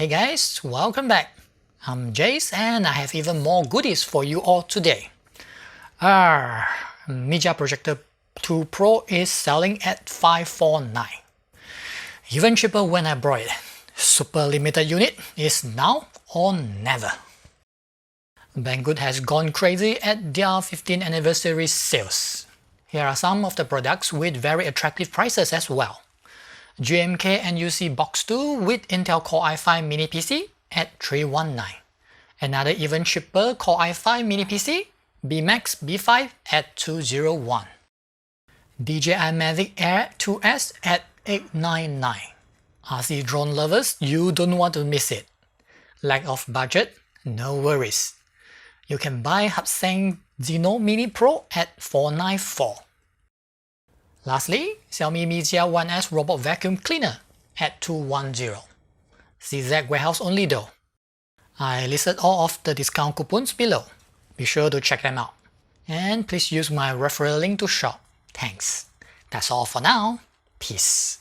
Hey guys, welcome back. I'm Jace and I have even more goodies for you all today. Mijia Projector 2 Pro is selling at $549. Even cheaper when I brought it. Super limited unit is now or never. Banggood has gone crazy at their 15th anniversary sales. Here are some of the products with very attractive prices as well. GMK NucBox2 with Intel Core i5 mini PC at $319. Another even cheaper Core i5 mini PC, BMAX B5 at $201. DJI Mavic AIR 2S at $899. RC drone lovers, you don't want to miss it. Lack of budget? No worries. You can buy Hubsan ZINO Mini Pro at $494. Lastly, Xiaomi Mijia 1S Robot Vacuum Cleaner at $210. CZ warehouse only though. I listed all of the discount coupons below. Be sure to check them out. And please use my referral link to shop. Thanks. That's all for now. Peace.